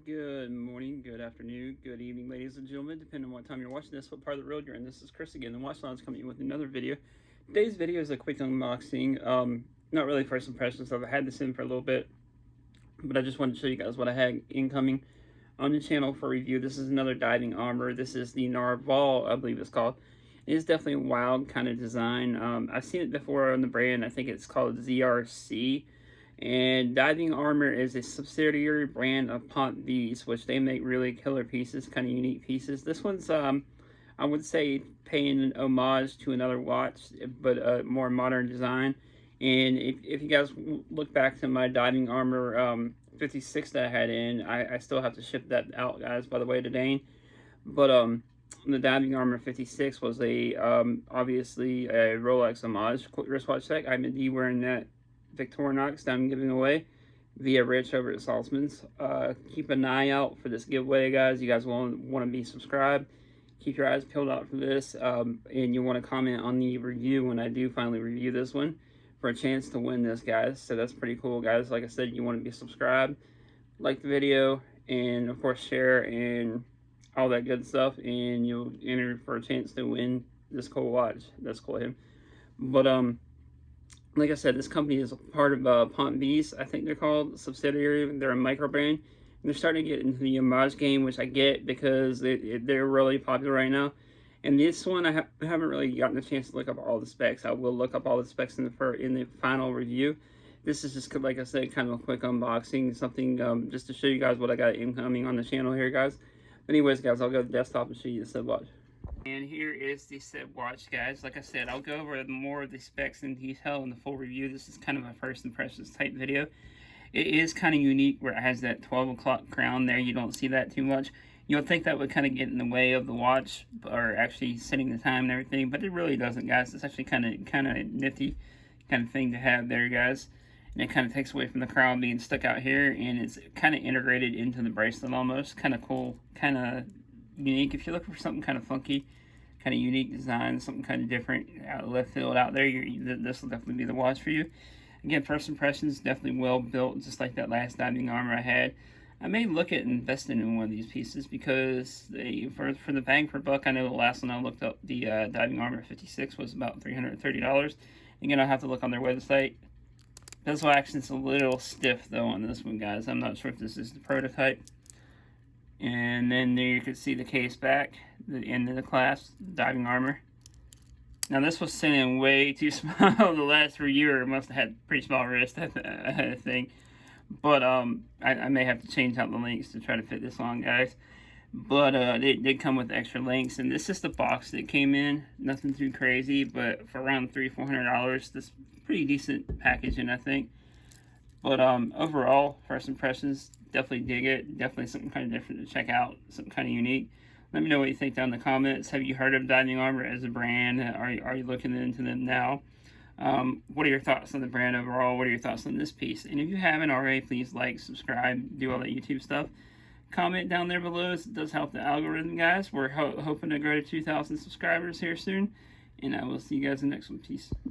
Good morning, good afternoon, good evening, ladies and gentlemen, depending on what time you're watching this, what part of the road you're in. This is Chris again, the Watch Lounge, coming in with another video. Today's video is a quick unboxing. Not really first impressions. I've had this in for a little bit, but I just wanted to show you guys what I had incoming on the channel for review. This is another diving armor. This is the Narval, I believe it's called. It is definitely a wild kind of design. I've seen it before on the brand. I think it's called ZRC. And Diving Armour is a subsidiary brand of Ponte, which they make really killer pieces, kind of unique pieces. This one's, I would say, paying an homage to another watch, but a more modern design. And if you guys look back to my Diving Armour 56 that I had in, I still have to ship that out, guys, by the way, to Dane. But the Diving Armour 56 was a obviously a Rolex homage wristwatch tech. I'm indeed wearing that Victorinox that I'm giving away via Rich over at Saltzman's. Keep an eye out for this giveaway, guys. You guys want to be subscribed. Keep your eyes peeled out for this, and you want to comment on the review when I do finally review this one for a chance to win this, guys. So that's pretty cool, guys. Like I said, you want to be subscribed, like the video, and of course share and all that good stuff, and you'll enter for a chance to win this cool watch. That's cool of him. But like I said, this company is a part of Ponte, I think they're called, subsidiary. They're a micro brand. And they're starting to get into the homage game, which I get because they're really popular right now. And this one, I haven't really gotten a chance to look up all the specs. I will look up all the specs in the final review. This is just, like I said, kind of a quick unboxing, something just to show you guys what I got incoming on the channel here, guys. But anyways, guys, I'll go to the desktop and show you the said watch. And here is the said watch, guys. Like I said, I'll go over more of the specs in detail in the full review. This is kind of a first impressions type video. It is kind of unique where it has that 12 o'clock crown there. You don't see that too much. You'll think that would kind of get in the way of the watch or actually setting the time and everything, but it really doesn't, guys. It's actually kind of nifty kind of thing to have there, guys. And it kind of takes away from the crown being stuck out here, and it's kind of integrated into the bracelet almost. Kind of cool, kind of unique. If you're looking for something kind of funky, kind of unique design, something kind of different, left field out there, this will definitely be the watch for you. Again, first impressions, definitely well built, just like that last Diving Armour I had. I may look at investing in one of these pieces because for the bang for buck, I know the last one I looked up, the Diving Armour 56, was about $330. Again, I'll have to look on their website. Bezel action's a little stiff though on this one, guys. I'm not sure if this is the prototype. And then there you can see the case back, the end of the clasp, Diving Armour. Now this was sent in way too small. The last reviewer must have had pretty small wrist, I think. But I may have to change out the links to try to fit this on, guys. But it did come with extra links, and this is the box that came in. Nothing too crazy, but for around $300-400, this pretty decent packaging, I think. But overall, first impressions, definitely dig it. Definitely something kind of different to check out, something kind of unique. Let me know what you think down in the comments. Have you heard of Diving Armour as a brand? Are you looking into them now? What are your thoughts on the brand overall? What are your thoughts on this piece? And if you haven't already, please like, subscribe, do all that YouTube stuff. Comment down there below. It does help the algorithm, guys. We're hoping to grow to 2,000 subscribers here soon. And I will see you guys in the next one. Peace.